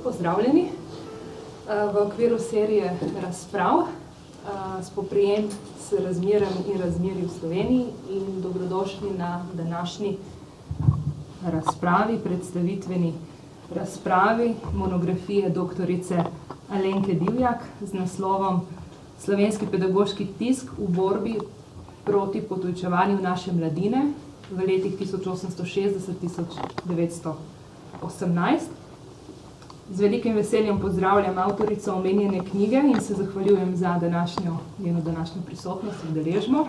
Pozdravljeni. V okviru serije razprav spoprijem s razmerami in razmeri v Sloveniji in dobrodošli na današnji razpravi, predstavitveni razpravi monografije doktorice Alenke Divjak z naslovom Slovenski pedagoški tisk v borbi proti potujčevanju naše mladine v letih 1860-1918. Z velikim veseljem pozdravljam avtorico omenjene knjige in se zahvaljujem za njeno današnjo prisotnost in udeležbo.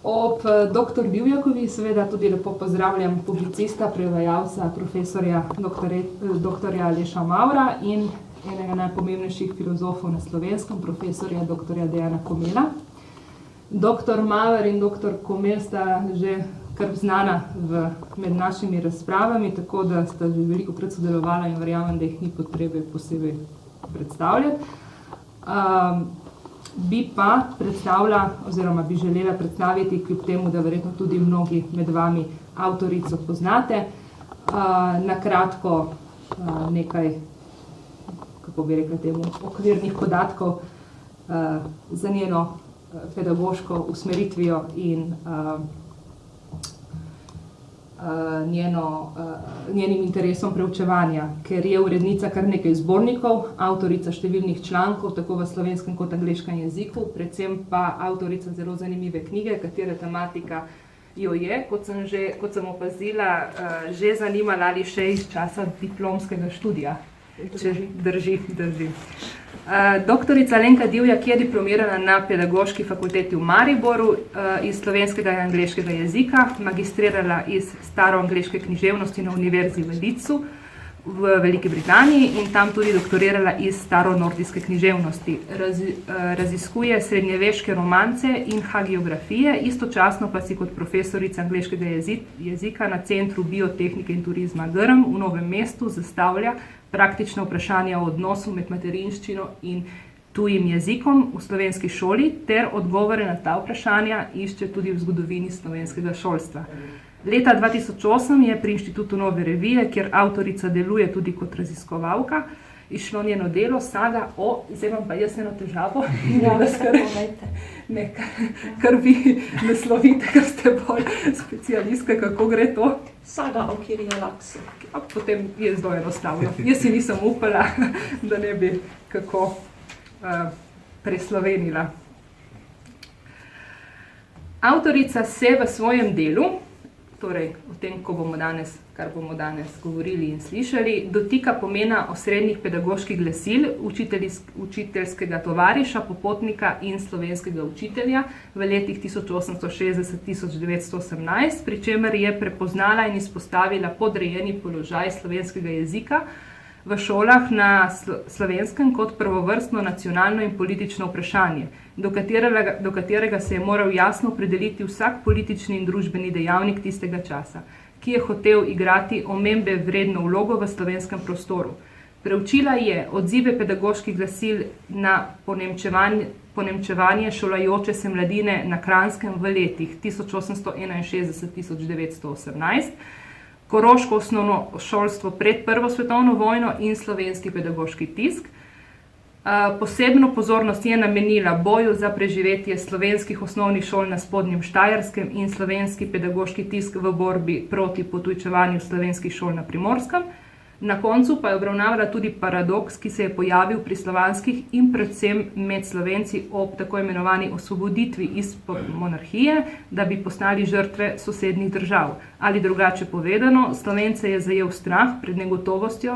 Ob dr. Divjakovi seveda tudi lepo pozdravljam publicista, prevajalca, profesorja dr. Aleša Mavra in enega najpomembnejših filozofov na Slovenskem, profesorja dr. Dejana Komela. Dr. Maver in dr. Komel sta že kar znana med našimi razpravami, tako da sta že velikokrat sodelovala in verjamem, da jih ni potrebe posebej predstavljati. Bi pa bi želela predstaviti, kljub temu, da verjetno tudi mnogi med vami avtorico poznate, na kratko nekaj, kako bi rekla temu, okvirnih podatkov za njeno pedagoško usmeritvijo in njenim interesom preučevanja, ker je urednica kar nekaj zbornikov, avtorica številnih člankov, tako v slovenskem kot angleškem jeziku, predvsem pa avtorica zelo zanimive knjige, katere tematika jo je, kot sem opazila, že zanimala ali še iz časa diplomskega študija. Drži. Doktorica Alenka Divjak je diplomirana na Pedagoški fakulteti v Mariboru iz slovenskega in angleškega jezika, magistrirala iz staroangleške književnosti na Univerzi v Leedsu v Veliki Britaniji in tam tudi doktorirala iz staronordijske književnosti. Raziskuje srednjeveške romance in hagiografije, istočasno pa si kot profesorica angleškega jezika na Centru biotehnike in turizma Grm v Novem mestu zastavlja praktična vprašanja o odnosu med materinščino in tujim jezikom v slovenski šoli ter odgovore na ta vprašanja išče tudi v zgodovini slovenskega šolstva. Leta 2008 je pri Inštitutu Nove revije, kjer avtorica deluje tudi kot raziskovalka, išlo njeno delo saga o, zdaj imam pa jaz eno težavo, kar vi naslovite, ker ste bolj specialistka, kako gre to? Saga o Kirjalaksi. Potem je zelo enostavno. Jaz si nisem upala, da ne bi kako preslovenila. Avtorica se v svojem delu, torej o tem, kar bomo danes govorili in slišali, dotika pomena osrednjih pedagoških glasil, učiteljskega tovariša, popotnika in slovenskega učitelja v letih 1860-1918, pri čemer je prepoznala in izpostavila podrejeni položaj slovenskega jezika v šolah na Slovenskem kot prvovrstno nacionalno in politično vprašanje, do katerega se je moral jasno opredeliti vsak politični in družbeni dejavnik tistega časa, ki je hotel igrati omembe vredno vlogo v slovenskem prostoru. Preučila je odzive pedagoških glasil na ponemčevanje šolajoče se mladine na Kranjskem v letih 1861-1918, koroško osnovno šolstvo pred Prvo svetovno vojno in slovenski pedagoški tisk. Posebno pozornost je namenila boju za preživetje slovenskih osnovnih šol na Spodnjem Štajerskem in slovenski pedagoški tisk v borbi proti potujčevanju slovenskih šol na Primorskem. Na koncu pa je obravnavala tudi paradoks, ki se je pojavil pri slovanskih in predvsem med Slovenci ob tako imenovani osvoboditvi izpod monarhije, da bi postali žrtve sosednjih držav. Ali drugače povedano, Slovence je zajel strah pred negotovostjo,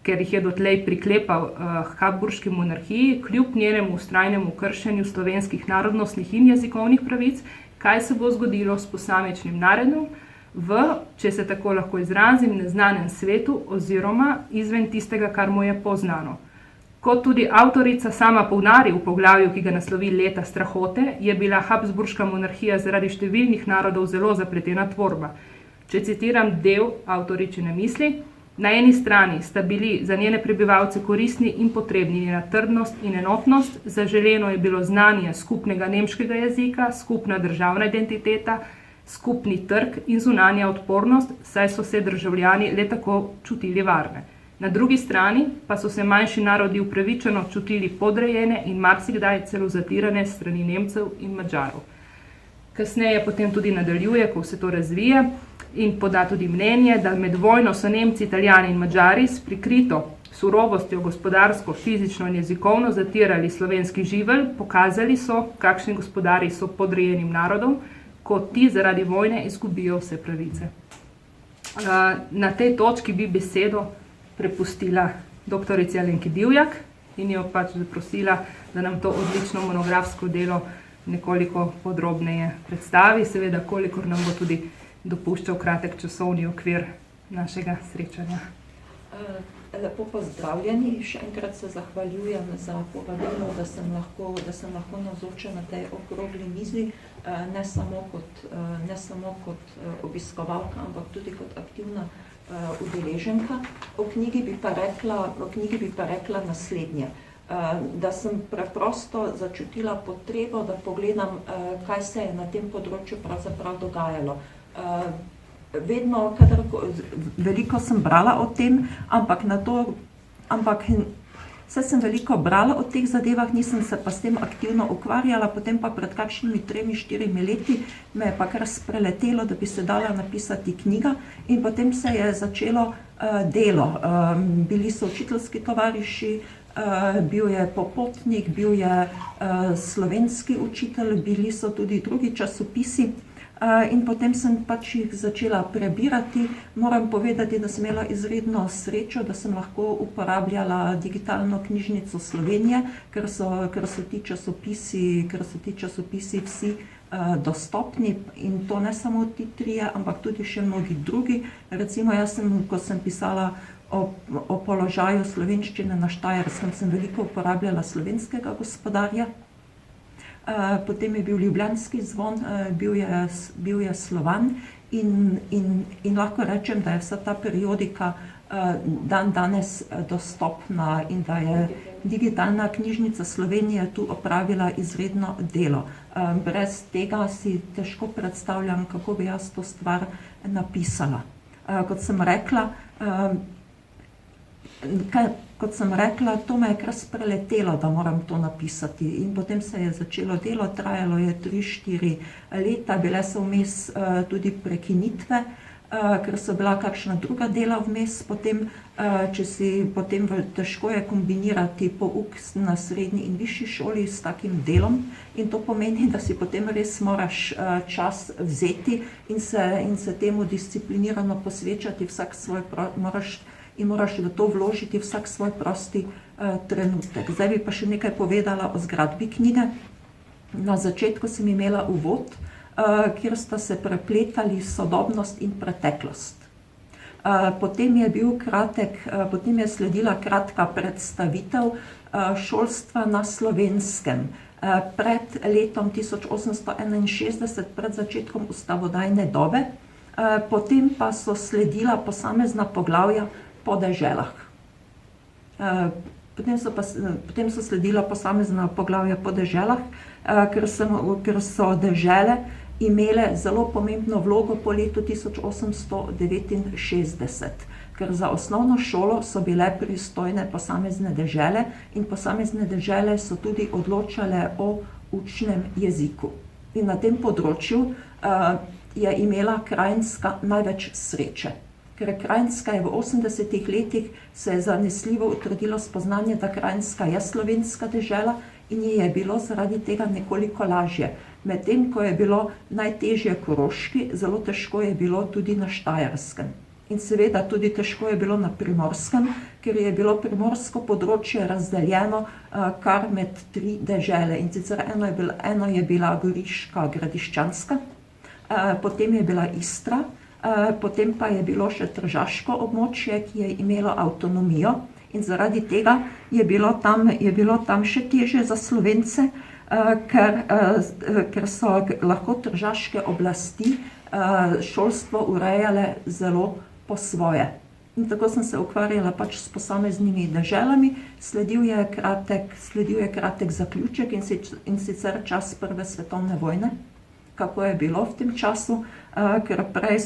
ker jih je dotlej priklepal Habsburški monarhiji, kljub njenemu vztrajnemu kršenju slovenskih narodnostnih in jezikovnih pravic, kaj se bo zgodilo s posamičnim narodom v, če se tako lahko izrazim, neznanem svetu oziroma izven tistega, kar mu je poznano. Kot tudi avtorica sama poudarja v poglavju, ki ga naslovi Leta strahote, je bila Habsburška monarhija zaradi številnih narodov zelo zapletena tvorba. Če citiram del avtoričine misli, na eni strani sta bili za njene prebivalce koristni in potrebni njena trdnost in enotnost, zaželeno je bilo znanje skupnega nemškega jezika, skupna državna identiteta, skupni trg in zunanja odpornost, saj so se državljani le tako čutili varne. Na drugi strani pa so se manjši narodi upravičeno čutili podrejene in marsikdaj celo zatirane s strani Nemcev in Madžarov. Kasneje potem tudi nadaljuje, ko se to razvije in poda tudi mnenje, da med vojno so Nemci, Italijani in Madžari s prikrito surovostjo gospodarsko, fizično in jezikovno zatirali slovenski živelj, pokazali so, kakšni gospodari so podrejenim narodom, ko ti zaradi vojne izgubijo vse pravice. Na tej točki bi besedo prepustila doktorici Alenki Divjak in jo pač zaprosila, da nam to odlično monografsko delo nekoliko podrobneje predstavi, seveda kolikor nam bo tudi dopuščal kratek časovni okvir našega srečanja. Lepo pozdravljeni, še enkrat se zahvaljujem za povabilo, da sem lahko navzoča na tej okrogli mizi, ne samo kot obiskovalka, ampak tudi kot aktivna udeleženka. O knjigi bi pa rekla naslednje. Da sem preprosto začutila potrebo, da pogledam, kaj se je na tem področju pravzaprav dogajalo. Veliko sem brala o tem, saj sem veliko brala o teh zadevah, nisem se pa s tem aktivno ukvarjala, potem pa pred kakšnimi 3-4 leti me je pa kar spreletelo, da bi se dala napisati knjiga in potem se je začelo delo. Bili so učiteljski tovariši, bil je popotnik, bil je slovenski učitelj, bili so tudi drugi časopisi in potem sem pač jih začela prebirati. Moram povedati, da sem imela izredno srečo, da sem lahko uporabljala digitalno knjižnico Slovenije, ker so ti časopisi vsi dostopni in to ne samo ti trije, ampak tudi še mnogi drugi. Recimo ko sem pisala o položaju slovenščine na Štajerskem, sem veliko uporabljala Slovenskega gospodarja. Potem je bil Ljubljanski zvon, bil je Slovan in lahko rečem, da je vsa ta periodika dan danes dostopna in da je digitalna knjižnica Slovenije tu opravila izredno delo. Brez tega si težko predstavljam, kako bi jaz to stvar napisala. Kot sem rekla, to me je kar spreletelo, da moram to napisati in potem se je začelo delo, trajalo je 3-4 leta, bile so vmes tudi prekinitve, ker so bila kakšna druga dela vmes, potem težko je kombinirati pouk na srednji in višji šoli s takim delom in to pomeni, da si potem res moraš čas vzeti in se temu disciplinirano posvečati, moraš v to vložiti vsak svoj prosti trenutek. Zdaj bi pa še nekaj povedala o zgradbi knjige. Na začetku sem imela uvod, kjer sta se prepletali sodobnost in preteklost. Potem je sledila kratka predstavitev šolstva na Slovenskem. Pred letom 1861, pred začetkom ustavodajne dobe, potem pa so sledila posamezna poglavja po deželah. Potem so sledila posamezna poglavja po deželah, ker so dežele imele zelo pomembno vlogo po letu 1869, ker za osnovno šolo so bile pristojne posamezne dežele in posamezne dežele so tudi odločale o učnem jeziku. In na tem področju je imela Krajinska največ sreče. Ker Krajinska je v 80-ih letih se je zanesljivo utrdilo spoznanje, da Krajinska je slovenska dežela in ji je bilo zaradi tega nekoliko lažje. Medtem ko je bilo najtežje Koroški, zelo težko je bilo tudi na Štajerskem. In seveda tudi težko je bilo na Primorskem, ker je bilo primorsko področje razdeljeno kar med 3 dežele. In sicer eno je bila Goriška Gradiščanska, potem je bila Istra, potem pa je bilo še tržaško območje, ki je imelo avtonomijo in zaradi tega je bilo tam še težje za Slovence, ker so lahko tržaške oblasti šolstvo urejale zelo po svoje. In tako sem se ukvarjala pač s posameznimi deželami, sledil je kratek zaključek in sicer čas Prve svetovne vojne, kako je bilo v tem času, ker prej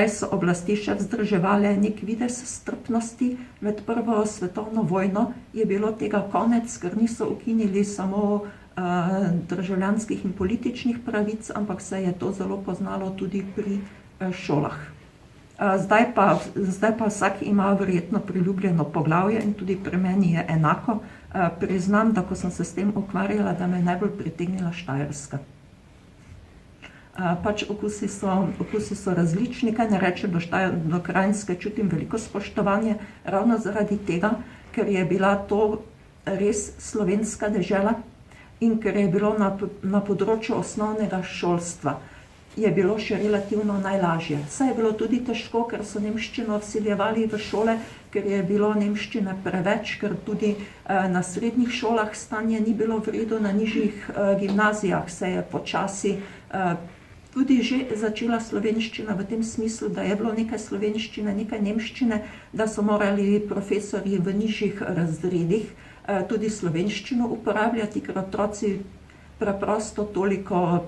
so oblasti še vzdrževale nek videz strpnosti. Med prvo svetovno vojno je bilo tega konec, ker niso ukinili samo državljanskih in političnih pravic, ampak se je to zelo poznalo tudi pri šolah. Zdaj pa vsak ima verjetno priljubljeno poglavje in tudi pri meni je enako. Priznam, da ko sem se s tem ukvarjala, da me je najbolj pritegnila Štajerska. Pač okusi so različni, kaj ne rečem, do Kranjske čutim veliko spoštovanje, ravno zaradi tega, ker je bila to res slovenska dežela in ker je bilo na področju osnovnega šolstva je bilo še relativno najlažje. Saj je bilo tudi težko, ker so nemščino vsiljevali v šole, ker je bilo nemščine preveč, ker tudi na srednjih šolah stanje ni bilo v redu, na nižjih gimnazijah se je počasi tudi že začela slovenščina v tem smislu, da je bilo nekaj slovenščine, nekaj nemščine, da so morali profesorji v nižjih razredih tudi slovenščino uporabljati, ker otroci preprosto toliko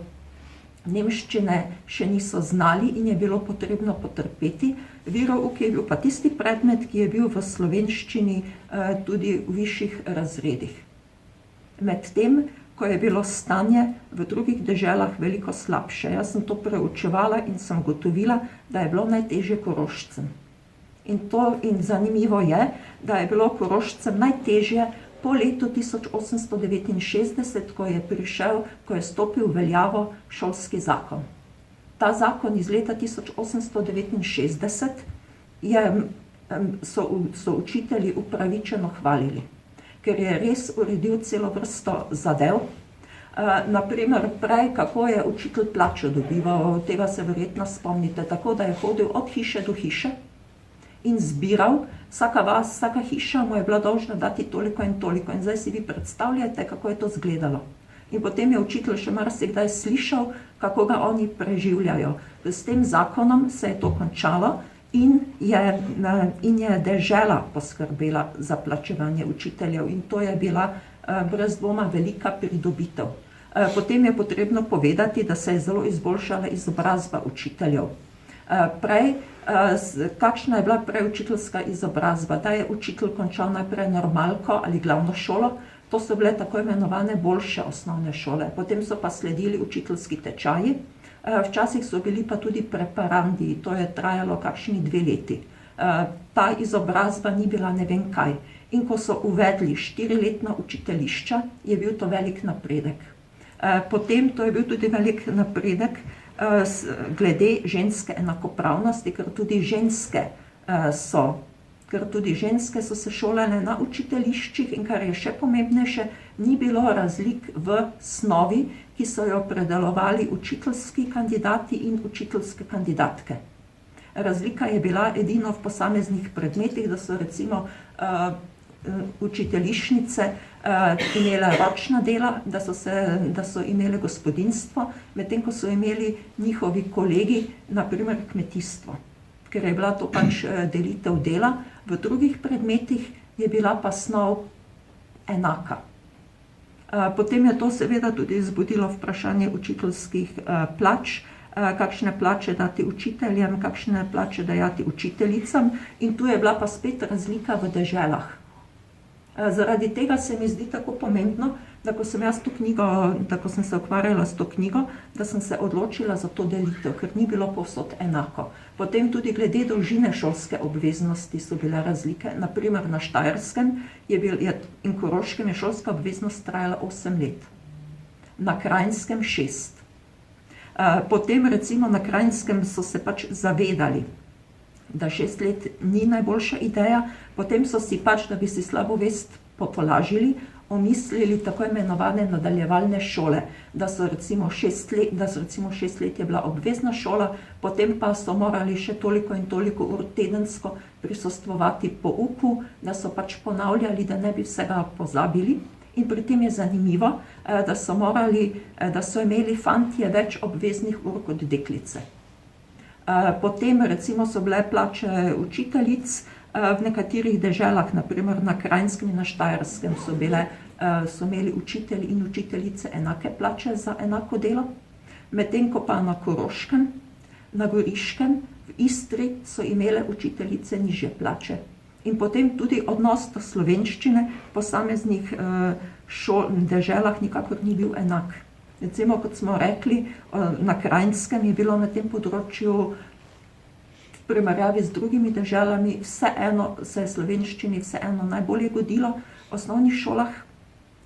nemščine še niso znali in je bilo potrebno potrpeti. Verouk je bil pa tisti predmet, ki je bil v slovenščini tudi v višjih razredih. Medtem, ko je bilo stanje v drugih deželah veliko slabše. Jaz sem to preučevala in sem ugotovila, da je bilo najtežje Korošcem. In zanimivo je, da je bilo Korošcem najtežje po letu 1869, ko je stopil v veljavo šolski zakon. Ta zakon iz leta 1869 so učitelji upravičeno hvalili, ker je res uredil celo vrsto zadev. Naprimer, prej, kako je učitelj plačo dobival, tega se verjetno spomnite, tako da je hodil od hiše do hiše in zbiral. Vsaka vas, vsaka hiša mu je bila dolžna dati toliko in toliko. In zdaj si vi predstavljate, kako je to izgledalo. In potem je učitelj še marsikdaj slišal, kako ga oni preživljajo. S tem zakonom se je to končalo in je dežela poskrbela za plačevanje učiteljev. In to je bila brez dvoma velika pridobitev. Potem je potrebno povedati, da se je zelo izboljšala izobrazba učiteljev. Kakšna je bila prej učiteljska izobrazba? Da je učitelj končal najprej normalko ali glavno šolo, to so bile tako imenovane boljše osnovne šole. Potem so pa sledili učiteljski tečaji, včasih so bili pa tudi preparandi, to je trajalo kakšni 2 leti. Ta izobrazba ni bila ne vem kaj. In ko so uvedli 4-letna učiteljišča, je bil to velik napredek. Potem to je bil tudi velik napredek glede ženske enakopravnosti, ker tudi ženske so se šolale na učiteljiščih in kar je še pomembnejše, ni bilo razlik v snovi, ki so jo predelovali učiteljski kandidati in učiteljske kandidatke. Razlika je bila edino v posameznih predmetih, da so recimo učiteljišnice imele ročna dela, da so imele gospodinjstvo, medtem ko so imeli njihovi kolegi, naprimer kmetijstvo, ker je bila to pač delitev dela. V drugih predmetih je bila pa snov enaka. Potem je to seveda tudi vzbudilo vprašanje učiteljskih plač, kakšne plače dati učiteljem, kakšne plače dajati učiteljicam, in tu je bila pa spet razlika v deželah. Zaradi tega se mi zdi tako pomembno, da ko sem se ukvarjala s to knjigo, da sem se odločila za to delitev, ker ni bilo povsod enako. Potem tudi glede dolžine šolske obveznosti so bile razlike. Naprimer na Štajerskem in Koroškem je šolska obveznost trajala 8 let, na Kranjskem 6. Potem recimo na Kranjskem so se pač zavedali, da 6 let ni najboljša ideja, potem so si pač, da bi si slabo vest potolažili, omislili tako imenovane nadaljevalne šole, da so recimo 6 let je bila obvezna šola, potem pa so morali še toliko in toliko ur tedensko prisostvovati pouku, da so pač ponavljali, da ne bi vsega pozabili. In pri tem je zanimivo, da so imeli fantje več obveznih ur kot deklice. Potem recimo so bile plače učiteljic v nekaterih deželah, naprimer na Kranjskem in na Štajerskem so imeli učitelji in učiteljice enake plače za enako delo. Medtem ko pa na Koroškem, na Goriškem, v Istri so imele učiteljice nižje plače. In potem tudi odnos do slovenščine v posameznih deželah nikakor ni bil enak. Recimo, kot smo rekli, na Kranjskem je bilo na tem področju v primerjavi z drugimi deželami vseeno, se je slovenščini vseeno najbolje godilo. V osnovnih šolah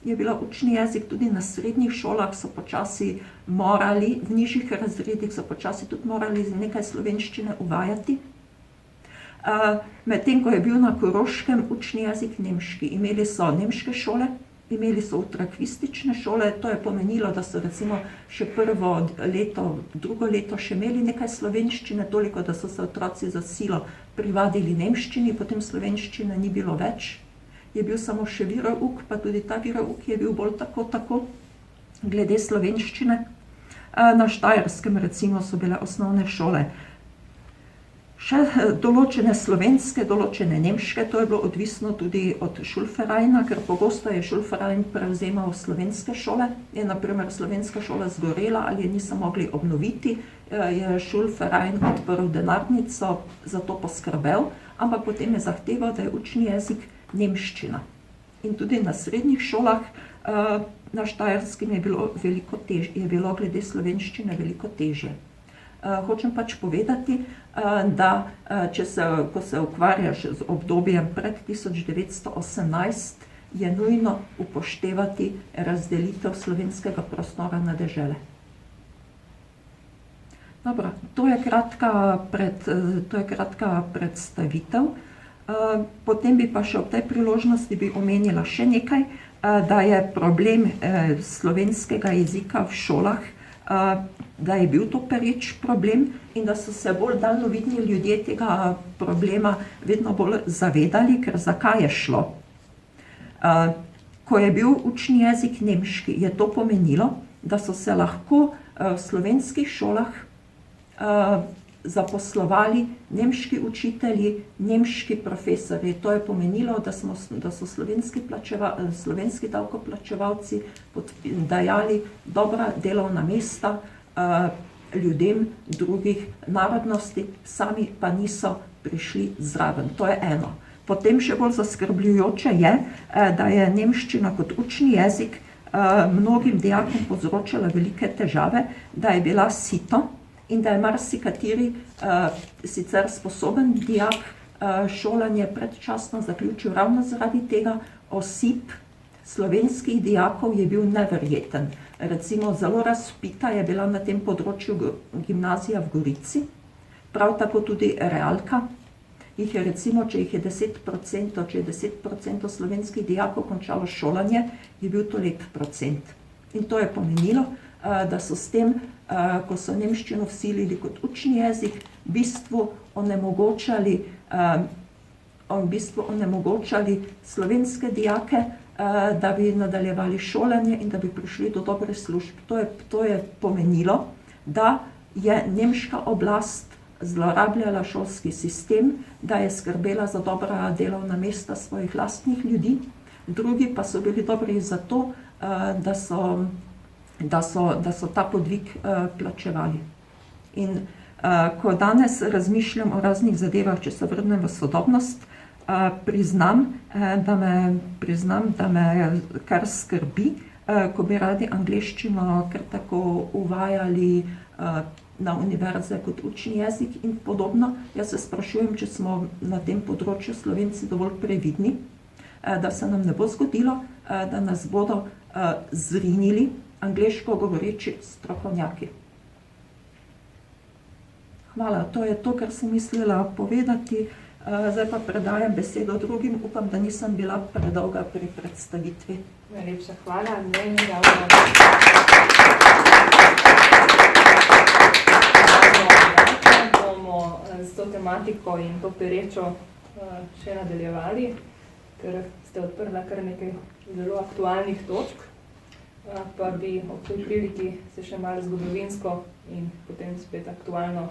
je bil učni jezik, tudi na srednjih šolah so počasi morali, v nižjih razredih so počasi tudi morali nekaj slovenščine uvajati. Medtem ko je bil na Koroškem učni jezik nemški. Imeli so nemške šole, imeli so ultrakvistične šole, to je pomenilo, da so recimo še prvo leto, drugo leto še imeli nekaj slovenščine, toliko, da so se otroci za silo privadili nemščini, potem slovenščine ni bilo več. Je bil samo še verouk, pa tudi ta verouk je bil bolj tako, glede slovenščine. Na Štajerskem recimo so bile osnovne šole še določene slovenske, določene nemške, to je bilo odvisno tudi od Schulvereina, ker pogosto je Schulverein prevzemal slovenske šole. Je na primer slovenska šola zgorela ali je niso mogli obnoviti, je Schulverein odprl denarnico, za to poskrbel, ampak potem je zahteval, da je učni jezik nemščina. In tudi na srednjih šolah na Štajerskem je bilo glede slovenščine veliko težje. Hočem pač povedati, da ko se ukvarjaš z obdobjem pred 1918, je nujno upoštevati razdelitev slovenskega prostora na dežele. Dobro, to je kratka predstavitev. Potem bi pa še ob tej priložnosti bi omenila še nekaj, da je problem slovenskega jezika v šolah, da je bil to pereč problem in da so se bolj daljnovidni ljudje tega problema vedno bolj zavedali, ker zakaj je šlo. Ko je bil učni jezik nemški, je to pomenilo, da so se lahko v slovenskih šolah zaposlovali nemški učitelji, nemški profesorji. To je pomenilo, da so slovenski davkoplačevalci dajali dobra delovna mesta ljudem drugih narodnosti, sami pa niso prišli zraven. To je eno. Potem še bolj zaskrbljujoče je, da je nemščina kot učni jezik mnogim dijakom povzročala velike težave, da je bila sito, in da je marsikateri sicer sposoben dijak šolanje predčasno zaključil ravno zaradi tega. Osip slovenskih dijakov je bil neverjeten. Recimo zelo razvpita je bila na tem področju gimnazija v Gorici, prav tako tudi realka. Jih je recimo, če je 10% slovenskih dijakov končalo šolanje, je bil to lep procent. In to je pomenilo, da so s tem, ko so nemščino vsilili kot učni jezik, v bistvu onemogočali slovenske dijake, da bi nadaljevali šolanje in da bi prišli do dobrih služb. To je pomenilo, da je nemška oblast zlorabljala šolski sistem, da je skrbela za dobra delovna mesta svojih lastnih ljudi, drugi pa so bili dobri za to, da so ta podvig plačevali. In ko danes razmišljam o raznih zadevah, če se vrnem v sodobnost, priznam, da me kar skrbi, ko bi radi angleščino kar tako uvajali na univerze kot učni jezik in podobno. Jaz se sprašujem, če smo na tem področju Slovenci dovolj previdni, da se nam ne bo zgodilo, da nas bodo zrinili angleško govoreči strokovnjaki. Hvala, to je to, kar sem mislila povedati. Zdaj pa predajam besedo drugim. Upam, da nisem bila predolga pri predstavitvi. Najlepša hvala. Bomo s to tematiko in to perečo še nadaljevali, ker ste odprla kar nekaj zelo aktualnih točk. Pa bi ob tej priliki se še malo zgodovinsko in potem spet aktualno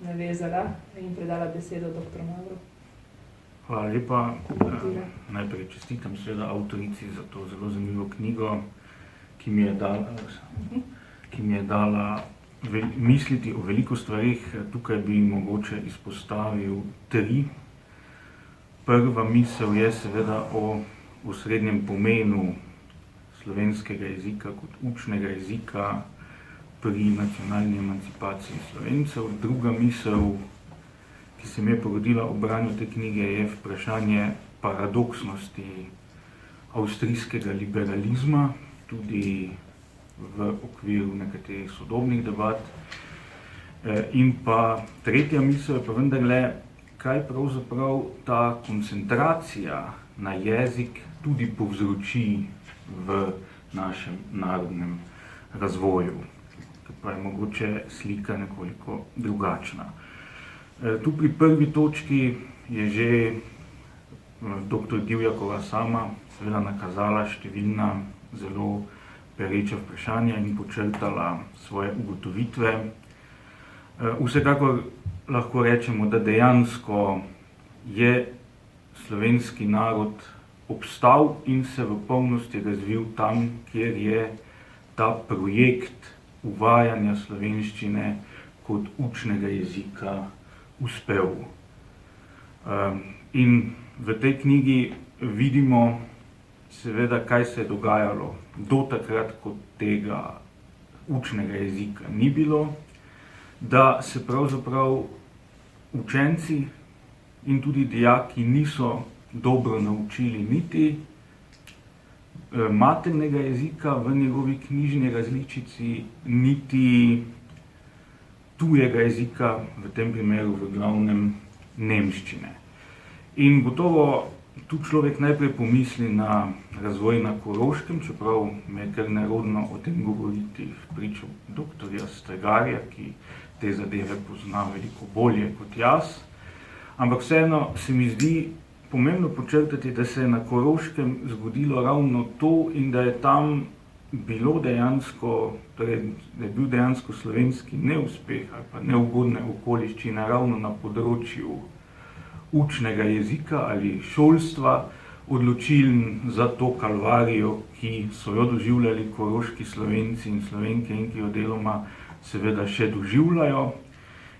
navezala in predala besedo dr. Mavru. Hvala lepa. Najprej čestitam seveda avtorici za to zelo zanimivo knjigo, ki mi je dala misliti o veliko stvarih. Tukaj bi mogoče izpostavil 3. Prva misel je seveda o osrednjem pomenu slovenskega jezika kot učnega jezika pri nacionalni emancipaciji Slovencev. Druga misel, ki se mi je porodila ob branju te knjige, je vprašanje paradoksnosti avstrijskega liberalizma, tudi v okviru nekaterih sodobnih debat. In pa tretja misel je pa vendarle, kaj pravzaprav ta koncentracija na jezik tudi povzroči v našem narodnem razvoju, ki pa je mogoče slika nekoliko drugačna. Tu pri prvi točki je že dr. Divjakova sama seveda nakazala številna zelo pereča vprašanja in počrtala svoje ugotovitve. Vsekakor lahko rečemo, da dejansko je slovenski narod obstal in se v polnosti razvil tam, kjer je ta projekt uvajanja slovenščine kot učnega jezika uspel. In v tej knjigi vidimo seveda, kaj se je dogajalo do takrat, ko tega učnega jezika ni bilo, da se pravzaprav učenci in tudi dijaki niso dobro naučili niti maternega jezika v njegovi knjižni različici, niti tujega jezika, v tem primeru v glavnem nemščine. In gotovo tu človek najprej pomisli na razvoj na Koroškem, čeprav me je kar nerodno o tem govoriti v priču dr. Stregarja, ki te zadeve pozna veliko bolje kot jaz. Ampak vseeno se mi zdi pomembno počrtati, da se je na Koroškem zgodilo ravno to in da je tam bilo dejansko, torej, da je bil dejansko slovenski neuspeh ali pa neugodne okoliščine ravno na področju učnega jezika ali šolstva odločilen za to kalvarijo, ki so jo doživljali koroški Slovenci in Slovenke in ki jo deloma seveda še doživljajo.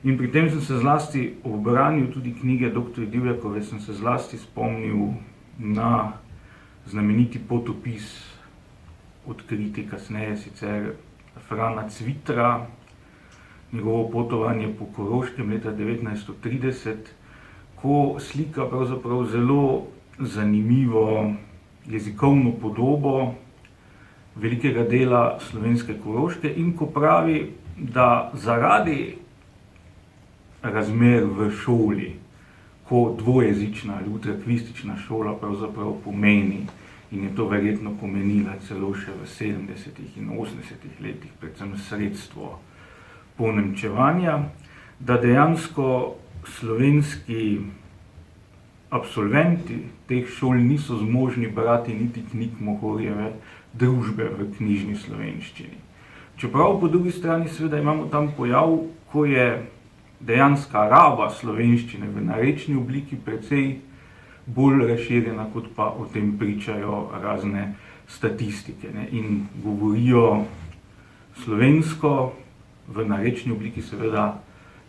In pri tem sem se zlasti ob branju tudi knjige dr. Divjakove sem se zlasti spomnil na znameniti potopis, odkriti kasneje sicer Frana Cvitra, njegovo potovanje po Koroškem leta 1930, ko slika pravzaprav zelo zanimivo jezikovno podobo velikega dela slovenske Koroške in ko pravi, da zaradi razmer v šoli, ko dvojezična ali utrakvistična šola pravzaprav pomeni, in je to verjetno pomenila celo še v 70. in 80. letih, predvsem sredstvo ponemčevanja, da dejansko slovenski absolventi teh šol niso zmožni brati niti knjig Mohorjeve družbe v knjižni slovenščini. Čeprav po drugi strani seveda imamo tam pojav, ko je dejanska raba slovenščine v narečni obliki precej bolj razširjena, kot pa o tem pričajo razne statistike, ne? In govorijo slovensko v narečni obliki seveda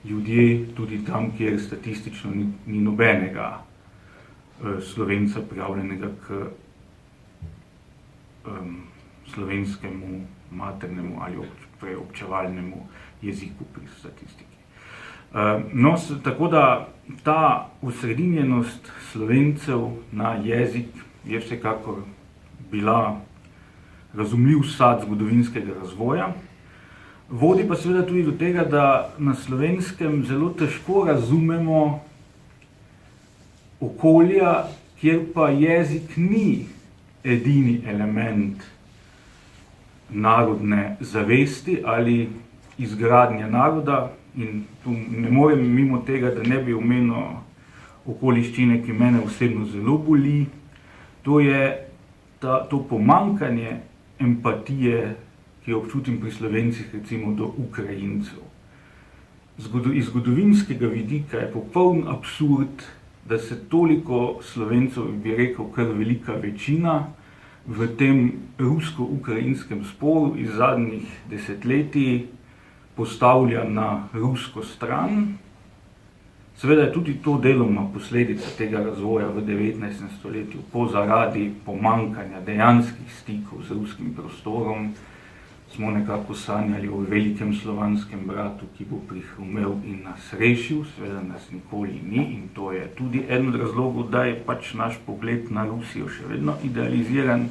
ljudje tudi tam, kjer statistično ni nobenega Slovenca prijavljenega k slovenskemu maternemu ali občevalnemu jeziku pri statistiki. Tako da ta osredinjenost Slovencev na jezik je vsekakor bila razumljiv sad zgodovinskega razvoja. Vodi pa seveda tudi do tega, da na Slovenskem zelo težko razumemo okolja, kjer pa jezik ni edini element narodne zavesti ali izgradnje naroda. In tu ne morem mimo tega, da ne bi omenil okoliščine, ki mene osebno zelo boli. To je to pomanjkanje empatije, ki jo občutim pri Slovencih, recimo do Ukrajincev. Iz zgodovinskega vidika je popoln absurd, da se toliko Slovencev, bi rekel, kar velika večina, v tem rusko-ukrajinskem sporu iz zadnjih desetletij postavlja na rusko stran. Seveda je tudi to deloma posledica tega razvoja v 19. stoletju, zaradi pomankanja dejanskih stikov z ruskim prostorom. Smo nekako sanjali o velikem slovanskem bratu, ki bo prihrumel in nas rešil, seveda nas nikoli ni, in to je tudi eden od razlogov, da je pač naš pogled na Rusijo še vedno idealiziran.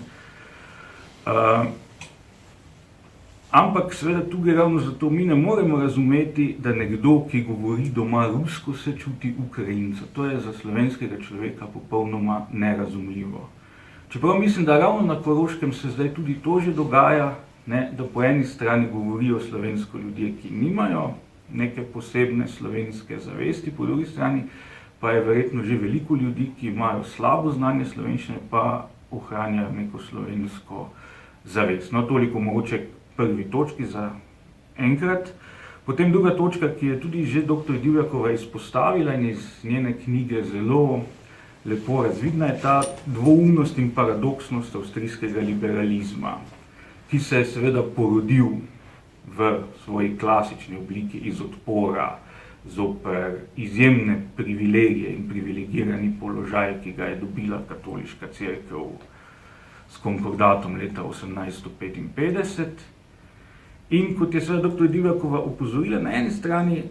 Ampak seveda tukaj ravno zato mi ne moremo razumeti, da nekdo, ki govori doma rusko, se čuti Ukrajinca. To je za slovenskega človeka popolnoma nerazumljivo. Čeprav mislim, da ravno na Koroškem se zdaj tudi to že dogaja, da po eni strani govorijo slovensko ljudje, ki nimajo neke posebne slovenske zavesti, po drugi strani pa je verjetno že veliko ljudi, ki imajo slabo znanje slovenščine, pa ohranjajo neko slovensko zavest. No, toliko mogoče prvi točki za enkrat. Potem druga točka, ki je tudi že dr. Divjakova izpostavila in iz njene knjige zelo lepo razvidna, je ta dvoumnost in paradoksnost avstrijskega liberalizma, ki se je seveda porodil v svoji klasični obliki iz odpora zoper izjemne privilegije in privilegirani položaj, ki ga je dobila katoliška cerkev s konkordatom leta 1855. In kot je seveda dr. Divjakova opozorila, na eni strani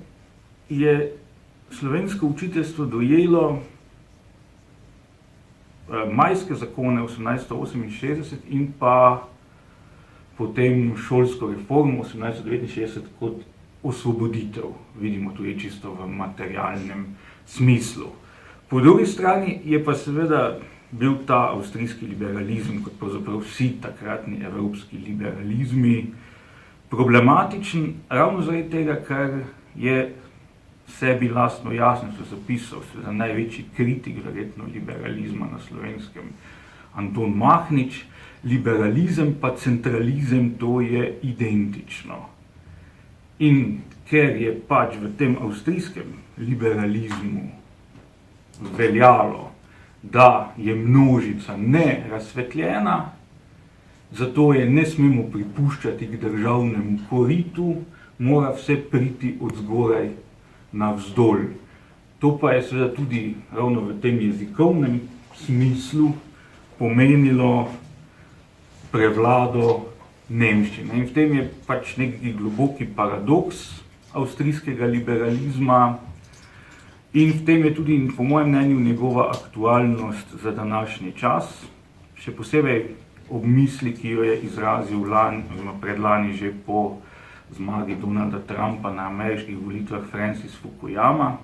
je slovensko učiteljstvo dojelo majske zakone 1868 in pa potem šolsko reformo 1869 kot osvoboditev, vidimo tudi čisto v materialnem smislu. Po drugi strani je pa seveda bil ta avstrijski liberalizem, kot pravzaprav vsi takratni evropski liberalizmi, problematičen ravno zaradi tega, ker je sebi lastno jasnostjo zapisal, seveda največji kritik verjetno liberalizma na Slovenskem, Anton Mahnič. Liberalizem pa centralizem, to je identično. In ker je pač v tem avstrijskem liberalizmu veljalo, da je množica nerazsvetljena, zato je ne smemo pripuščati k državnemu koritu, mora vse priti od zgoraj navzdol. To pa je seveda tudi ravno v tem jezikovnem smislu pomenilo prevlado nemščine. In v tem je pač neki globoki paradoks avstrijskega liberalizma in v tem je tudi, po mojem mnenju, njegova aktualnost za današnji čas, še posebej ob misli, ki jo je izrazil predlani že po zmagi Donalda Trumpa na ameriških volitvah Francis Fukuyama,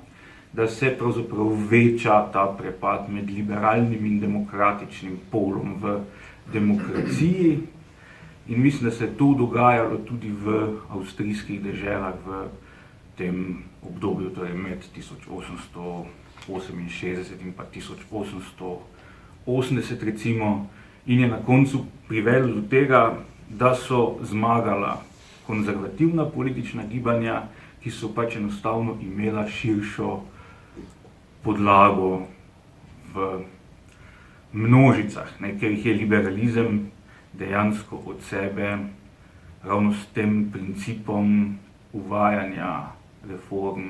da se pravzaprav veča ta prepad med liberalnim in demokratičnim polom v demokraciji. In mislim, da se je to dogajalo tudi v avstrijskih deželah v tem obdobju, torej med 1868 in pa 1880 recimo, in je na koncu privedlo do tega, da so zmagala konzervativna politična gibanja, ki so pač enostavno imela širšo podlago v množicah, ker jih je liberalizem dejansko od sebe ravno s tem principom uvajanja reform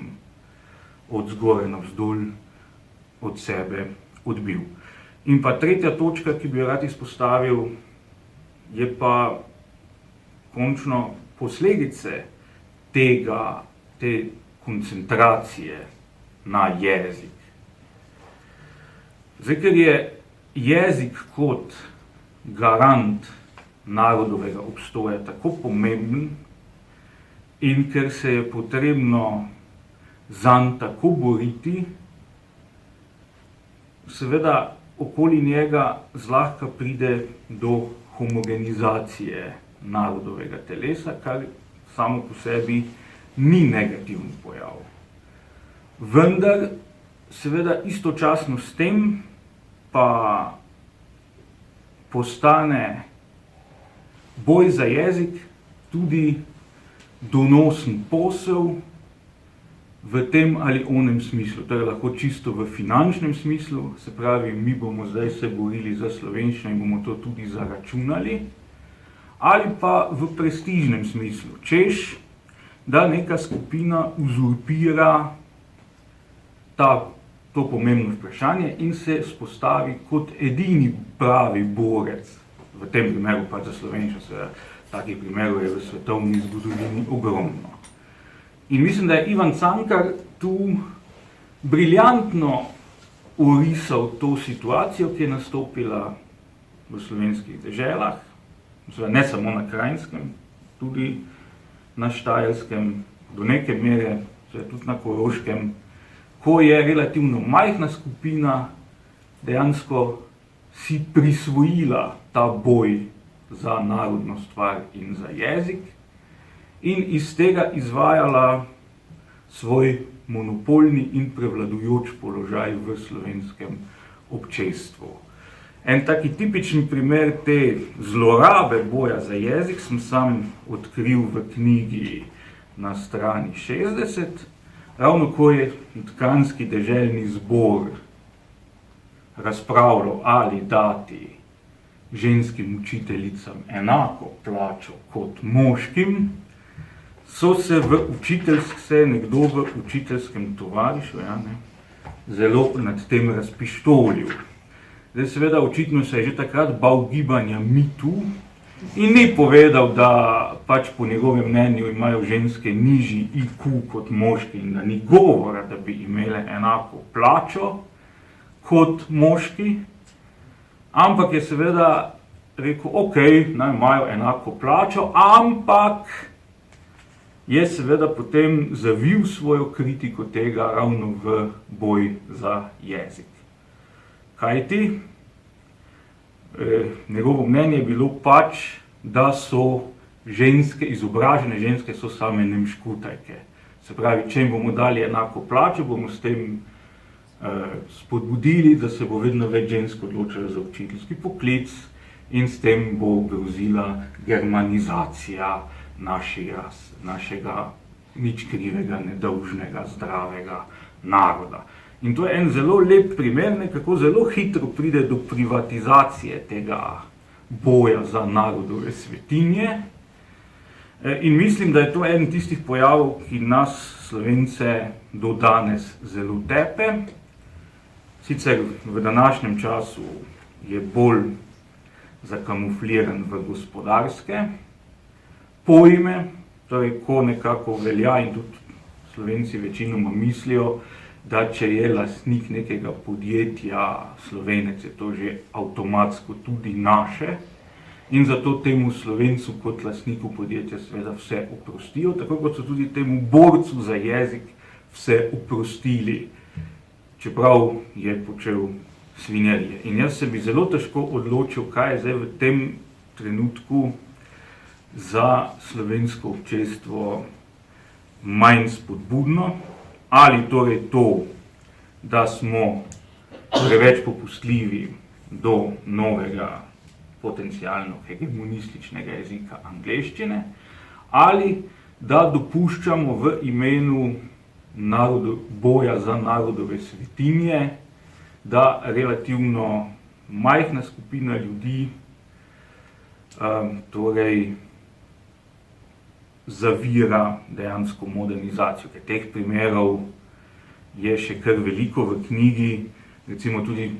od zgoraj navzdol od sebe odbil. In pa tretja točka, ki bi jo rad izpostavil, je pa končno posledice te koncentracije na jezik. Zdaj, ker je jezik kot garant narodovega obstoja tako pomemben in ker se je potrebno zanj tako boriti, seveda okoli njega zlahka pride do homogenizacije narodovega telesa, kar samo po sebi ni negativni pojav. Vendar seveda istočasno s tem pa postane boj za jezik tudi donosen posel v tem ali onem smislu. To je lahko čisto v finančnem smislu, se pravi, mi bomo zdaj se borili za slovenščino in bomo to tudi zaračunali, ali pa v prestižnem smislu, češ, da neka skupina uzurpira to pomembno vprašanje in se spostavi kot edini pravi borec, v tem primeru pa za Slovenčo, seveda takih primerov je v svetovni zgodovini ogromno. In mislim, da je Ivan Cankar tu briljantno orisal to situacijo, ki je nastopila v slovenskih deželah, ne samo na Krajnskem, tudi na Štajerskem, do neke mere, tudi na Koroškem, ko je relativno majhna skupina dejansko si prisvojila ta boj za narodno stvar in za jezik in iz tega izvajala svoj monopolni in prevladujoč položaj v slovenskem občestvu. En taki tipičen primer te zlorabe boja za jezik sem sam odkril v knjigi na strani 60, ravno ko je Kranjski deželni zbor razpravljal, ali dati ženskim učiteljicam enako plačo kot moškim, so se nekdo v učiteljskem tovarišu zelo nad tem razpištolil. Zdaj, seveda, očitno se je že takrat bal gibanja MeToo in ni povedal, da pač po njegovem mnenju imajo ženske nižji IQ kot moški in da ni govora, da bi imele enako plačo kot moški, ampak je seveda rekel, ok, naj imajo enako plačo, ampak je seveda potem zavil svojo kritiko tega ravno v boj za jezik. Kajti, njegovo mnenje je bilo pač, da so ženske, izobražene ženske so same nemškutajke. Se pravi, če jim bomo dali enako plačo, bomo s tem spodbudili, da se bo vedno več žensk odločilo za učiteljski poklic in s tem bo grozila germanizacija našega nič krivega, nedolžnega, zdravega naroda. In to je en zelo lep primer, kako zelo hitro pride do privatizacije tega boja za narodove svetinje. In mislim, da je to eden tistih pojavov, ki nas, Slovence, do danes zelo tepe. Sicer v današnjem času je bolj zakamufliran v gospodarske pojme, torej ko nekako velja in tudi Slovenci večinoma mislijo, da če je lastnik nekega podjetja Slovenec, je to že avtomatsko tudi naše in zato temu Slovencu kot lastniku podjetja seveda vse oprostijo, tako kot so tudi temu borcu za jezik vse oprostili, čeprav je počel svinjarije. In jaz se bi zelo težko odločil, kaj je zdaj v tem trenutku za slovensko občestvo manj spodbudno, ali torej to, da smo preveč popustljivi do novega potencialno hegemonističnega jezika angleščine, ali da dopuščamo v imenu boja za narodove svetinje, da relativno majhna skupina ljudi torej zavira dejansko modernizacijo, ker teh primerov je še kar veliko v knjigi, recimo tudi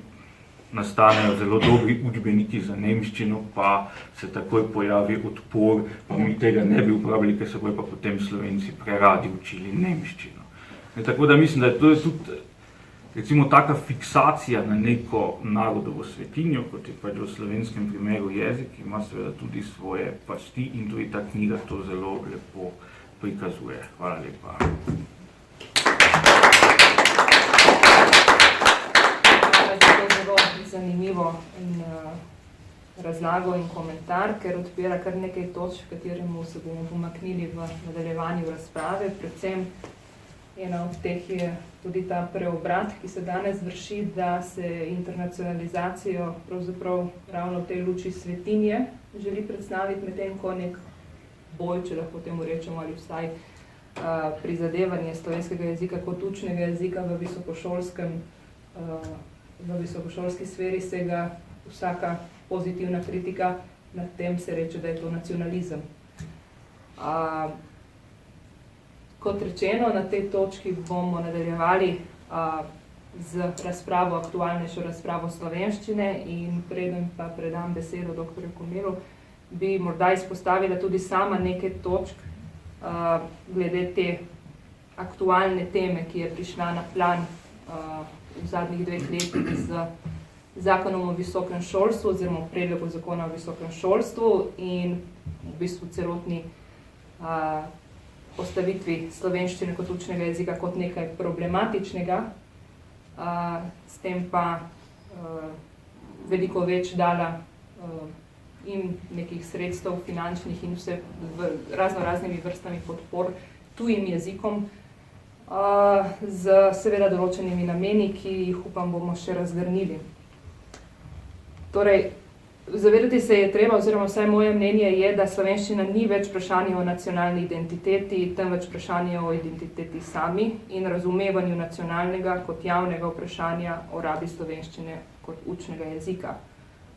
nastanejo zelo dobri učbeniki za nemščino, pa se takoj pojavi odpor, pa mi tega ne bi uporabili, ker se bojo pa potem Slovenci preradi učili nemščino. Tako da mislim, da je to tudi recimo taka fiksacija na neko narodovo svetinjo, kot je pač v slovenskem primeru jezik, ima seveda tudi svoje pasti in tudi ta knjiga to zelo lepo prikazuje. Hvala lepa. Zelo zanimivo in razlago in komentar, ker odpira kar nekaj točk, kateremu se bomo pomaknili v nadaljevanju razprave. Predvsem ena od teh je tudi ta preobrat, ki se danes vrši, da se internacionalizacijo pravzaprav ravno v tej luči svetinje želi predstaviti, medtem ko nek boj, če lahko temu rečemo, ali vsaj prizadevanje slovenskega jezika kot učnega jezika v visokošolski sferi sega vsaka pozitivna kritika, nad tem se reče, da je to nacionalizem. Kot rečeno, na tej točki bomo nadaljevali z razpravo, aktualnejšo razpravo slovenščine, in preden pa predam besedo dr. Komelu, bi morda izpostavila tudi sama nekaj točk glede te aktualne teme, ki je prišla na plan v zadnjih 2 letih z zakonom o visokem šolstvu oziroma predlogu zakona o visokem šolstvu in v bistvu celotni postavitvi slovenščine kot učnega jezika kot nekaj problematičnega, s tem pa veliko več dala in nekih sredstev finančnih in vse raznimi vrstami podpor tujim jezikom, z seveda določenimi nameni, ki jih upam bomo še razgrnili. Torej, zavedati se je treba, oziroma vsaj moje mnenje je, da slovenščina ni več vprašanje o nacionalni identiteti, temveč vprašanje o identiteti sami in razumevanju nacionalnega kot javnega vprašanja o rabi slovenščine kot učnega jezika.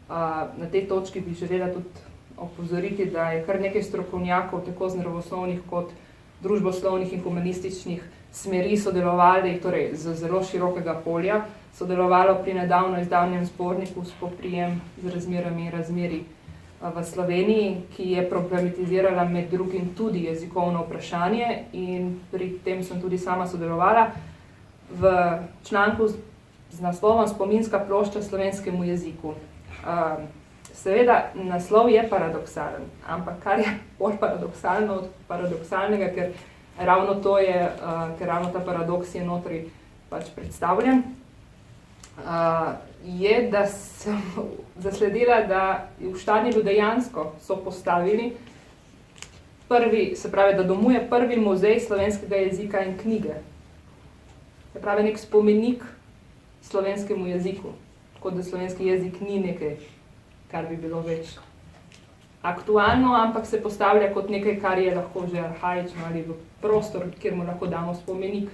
Na tej točki bi želela tudi opozoriti, da je kar nekaj strokovnjakov, tako z naravoslovnih kot družboslovnih in humanističnih smeri sodelovali, torej z zelo širokega polja, sodelovalo pri nedavno izdanem zborniku Spoprijem z razmerami in razmeri v Sloveniji, ki je problematizirala med drugim tudi jezikovno vprašanje, in pri tem sem tudi sama sodelovala v članku z naslovom Spominska plošča slovenskemu jeziku. Seveda, naslov je paradoksalen, ampak kar je bolj paradoksalno od paradoksalnega, ker ravno to je, ker ravno ta paradoks je notri pač predstavljen, je, da sem zasledila, da v Štanjelu dejansko so postavili prvi, se pravi, da domuje prvi muzej slovenskega jezika in knjige. Se pravi, nek spomenik slovenskemu jeziku, kot da slovenski jezik ni nekaj, kar bi bilo več aktualno, ampak se postavlja kot nekaj, kar je lahko že arhaično ali v prostor, kjer mu lahko damo spomenik.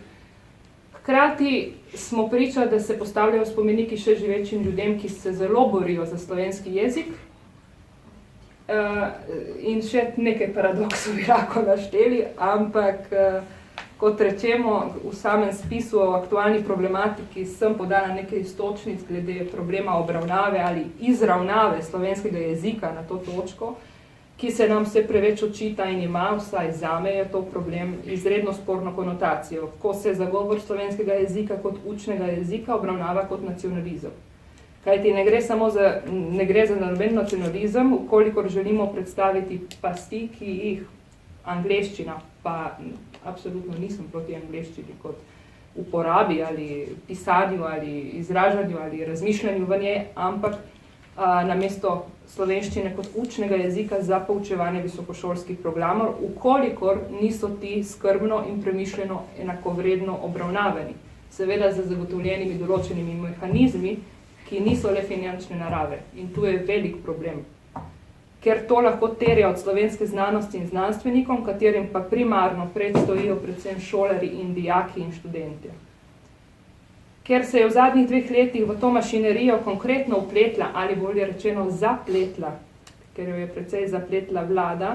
Hkrati smo priča, da se postavljajo spomeniki še živečim ljudem, ki se zelo borijo za slovenski jezik, in še nekaj paradoksov bi lahko našteli, ampak kot rečemo, v samem spisu o aktualni problematiki sem podala nekaj iztočnic glede problema obravnave ali izravnave slovenskega jezika na to točko, ki se nam vse preveč očita in ima, vsaj zame je to problem, izredno sporno konotacijo, ko se zagovor slovenskega jezika kot učnega jezika obravnava kot nacionalizem. Kajti ne gre za noben nacionalizem, ukolikor želimo predstaviti pasti, ki jih angleščina, pa absolutno nisem proti angleščini kot uporabi ali pisanju ali izražanju ali razmišljanju v njej, ampak namesto slovenščine kot učnega jezika za poučevanje visokošolskih programov, ukolikor niso ti skrbno in premišljeno enakovredno obravnavani, seveda z zagotovljenimi določenimi mehanizmi, ki niso le finančne narave. In tu je velik problem, ker to lahko terja od slovenske znanosti in znanstvenikom, katerim pa primarno predstojijo predvsem šolarji in dijaki in študentje. Ker se je v zadnjih 2 letih v to mašinerijo konkretno vpletla, ali bolje rečeno zapletla, ker jo je precej zapletla vlada,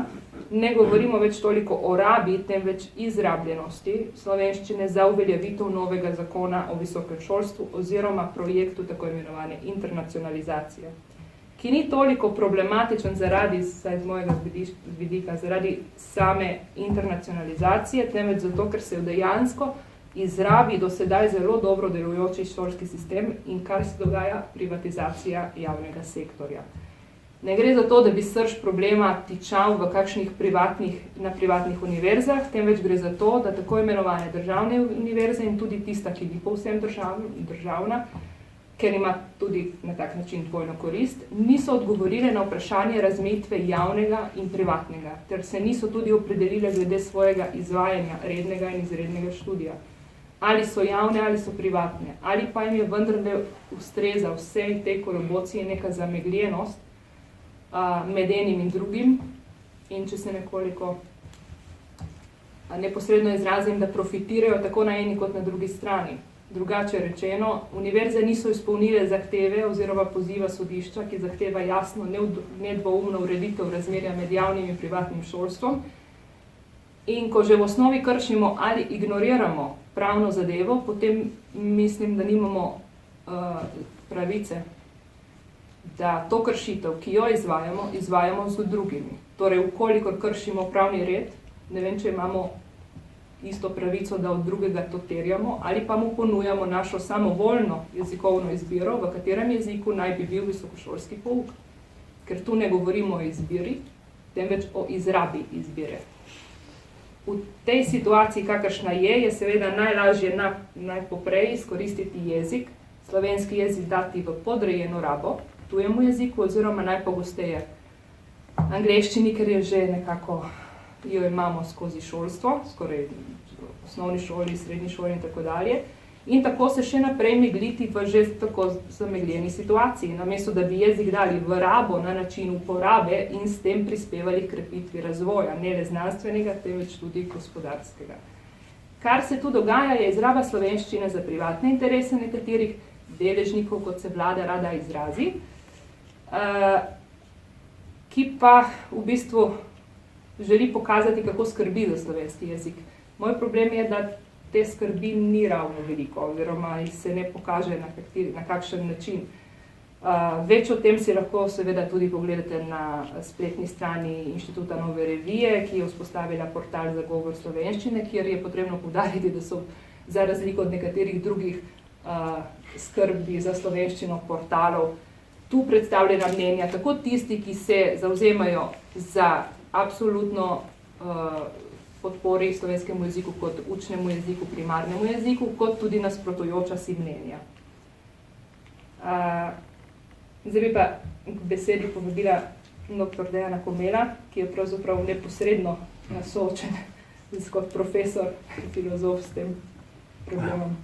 ne govorimo več toliko o rabi, temveč izrabljenosti slovenščine za uveljavitev novega zakona o visokem šolstvu oziroma projektu tako imenovane internacionalizacije, ki ni toliko problematičen zaradi, saj z mojega vidika, zaradi same internacionalizacije, temveč zato, ker se dejansko izrabi do sedaj zelo dobro delujoči šolski sistem in kar se dogaja privatizacija javnega sektorja. Ne gre za to, da bi srž problema tičal v kakšnih na privatnih univerzah, temveč gre za to, da tako imenovane državne univerze in tudi tista, ki ni povsem državna, ker ima tudi na tak način dvojno korist, niso odgovorile na vprašanje razmejitve javnega in privatnega, ter se niso tudi opredelile glede svojega izvajanja rednega in izrednega študija. Ali so javne, ali so privatne, ali pa jim je vendarle ustreza vsej tej kolobociji neka zamegljenost med enim in drugim, in če se nekoliko neposredno izrazim, da profitirajo tako na eni kot na drugi strani. Drugače rečeno, univerze niso izpolnile zahteve oziroma poziva sodišča, ki zahteva jasno, nedvoumno ureditev razmerja med javnim in privatnim šolstvom, In ko že v osnovi kršimo ali ignoriramo pravno zadevo, potem mislim, da nimamo pravice, da to kršitev, ki jo izvajamo z drugimi. Torej, ukolikor kršimo pravni red, ne vem, če imamo isto pravico, da od drugega to terjamo, ali pa mu ponujamo našo samovoljno jezikovno izbiro, v katerem jeziku naj bi bil visokošolski pouk. Ker tu ne govorimo o izbiri, temveč o izrabi izbire. V tej situaciji, kakršna je seveda najlažje najpoprej izkoristiti jezik, slovenski jezik dati v podrejeno rabo tujemu jeziku oziroma najpogosteje angleščini, ker je že nekako jo imamo skozi šolstvo, skoraj v osnovni šoli, srednji šoli in tako dalje. In tako se še naprej megliti v že tako zamegljeni situaciji, namesto da bi jezik dali v rabo na način uporabe in s tem prispevali k krepitvi razvoja, ne le znanstvenega, temveč tudi gospodarskega. Kar se tu dogaja, je izraba slovenščine za privatne interese nekaterih deležnikov, kot se vlada rada izrazi, ki pa v bistvu želi pokazati, kako skrbi za slovenski jezik. Moj problem je, da te skrbi ni ravno veliko, oziroma se ne pokaže na kakšen način. Več o tem si lahko seveda tudi pogledate na spletni strani Inštituta Nove revije, ki je vzpostavila portal za govor slovenščine, kjer je potrebno poudariti, da so za razliko od nekaterih drugih skrbi za slovenščino portalov tu predstavljena mnenja, tako tisti, ki se zavzemajo za absolutno podpori slovenskemu jeziku kot učnemu jeziku, primarnemu jeziku, kot tudi nasprotujoča si mnenja. Zdaj bi pa k besedi povabila dr. Dejana Komela, ki je pravzaprav neposredno soočen kot profesor in filozof s tem problemom.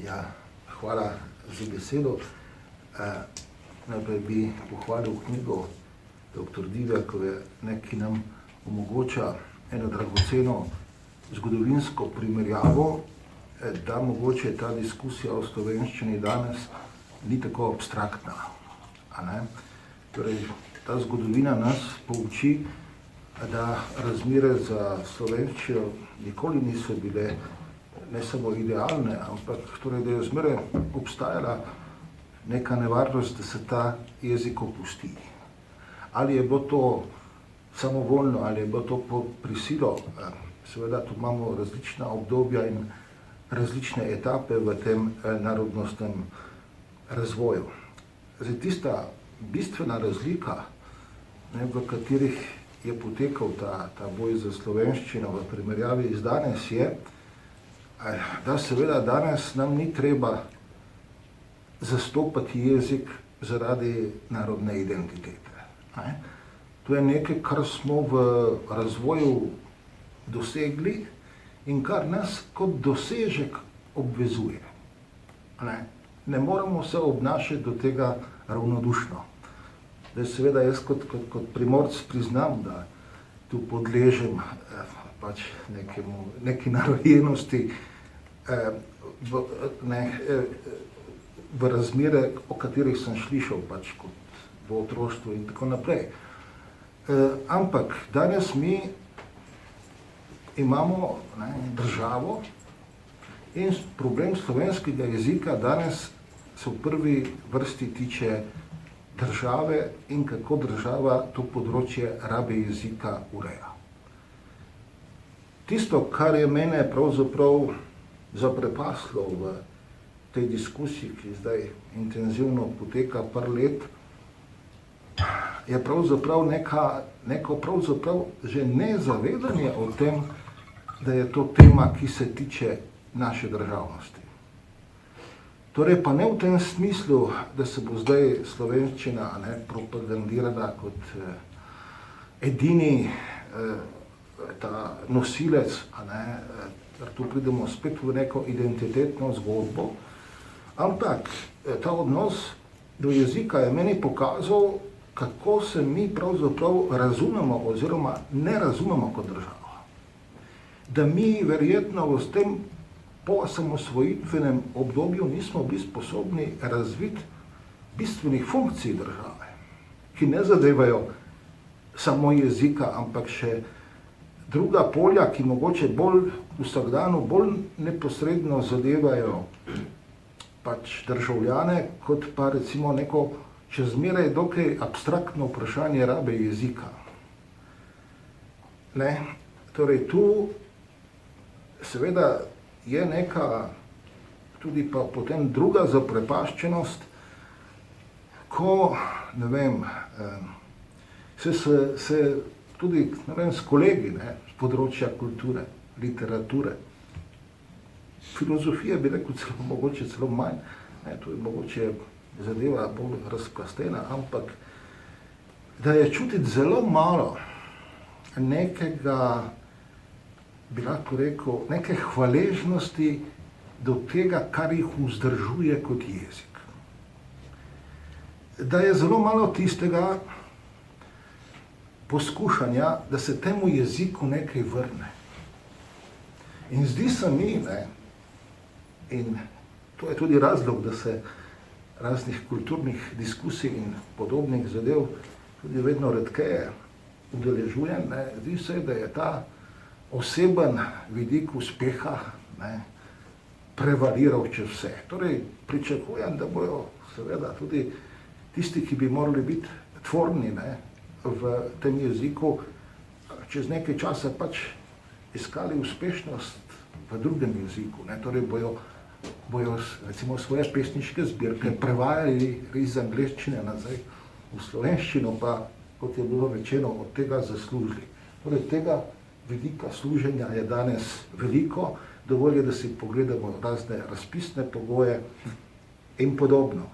Ja, hvala za besedo. Najprej bi pohvalil knjigo dr. Divjakove, ki nam omogoča eno dragoceno zgodovinsko primerjavo, da mogoče ta diskusija o slovenščini danes ni tako abstraktna. Torej, ta zgodovina nas pouči, da razmere za slovenščino nikoli niso bile ne samo idealne, ampak torej, da je zmeraj obstajala neka nevarnost, da se ta jezik opusti. Ali je bilo to samovoljno, ali je bilo to pod prisilo, seveda tu imamo različna obdobja in različne etape v tem narodnostnem razvoju. Zdaj, tista bistvena razlika, v katerih je potekal ta boj za slovenščino v primerjavi z danes, je, da seveda danes nam ni treba zastopati jezik zaradi narodne identitete. To je nekaj, kar smo v razvoju dosegli in kar nas kot dosežek obvezuje. Ne moramo se obnašati do tega ravnodušno. Seveda jaz kot Primorc priznam, da tu podležem neki narojenosti v razmere, o katerih sem slišal kot v otroštvu in tako naprej. Ampak danes mi imamo državo in problem slovenskega jezika danes se v prvi vrsti tiče države in kako država to področje rabe jezika ureja. Tisto, kar je mene pravzaprav zaprepaslo v tej diskusiji, ki zdaj intenzivno poteka par let, je pravzaprav neko pravzaprav že nezavedanje o tem, da je to tema, ki se tiče naše državnosti. Torej pa ne v tem smislu, da se bo zdaj slovenščina propagandirana kot edini ta nosilec, tu pridemo spet v neko identitetno zgodbo, ampak ta odnos do jezika je meni pokazal, kako se mi pravzaprav razumemo oziroma ne razumemo kot država. Da mi verjetno v tem poosamosvojitvenem obdobju nismo bili sposobni razviti bistvenih funkcij države, ki ne zadevajo samo jezika, ampak še druga polja, ki mogoče bolj vsakdanu, bolj neposredno zadevajo pač državljane, kot pa recimo neko še zmeraj dokaj abstraktno vprašanje rabe jezika. Ne? Torej tu seveda je neka tudi pa potem druga zaprepaščenost, ko, ne vem, se tudi, ne vem, s kolegi, ne, z področja kulture, literature, filozofije bi rekel celo, mogoče celo manj, ne, to je mogoče zadeva bolj razplastena, ampak da je čutiti zelo malo nekega, bi lahko rekel, neke hvaležnosti do tega, kar jih vzdržuje kot jezik. Da je zelo malo tistega poskušanja, da se temu jeziku nekaj vrne. In zdi se mi, ne, in to je tudi razlog, da se raznih kulturnih diskusij in podobnih zadev tudi vedno redkeje udeležujem, ne, zdi se, da je ta oseben vidik uspeha, ne, prevaliral čez vse. Torej, pričakujem, da bojo seveda tudi tisti, ki bi morali biti tvorni, ne, v tem jeziku, čez nekaj časa pač iskali uspešnost v drugem jeziku. Ne. Torej, bojo recimo svoje pesniške zbirke prevajali iz angleščine nazaj v slovenščino, pa, kot je bilo rečeno, od tega zaslužili. Torej, tega vidika služenja je danes veliko, dovolj je, da si pogledamo razne razpisne pogoje in podobno.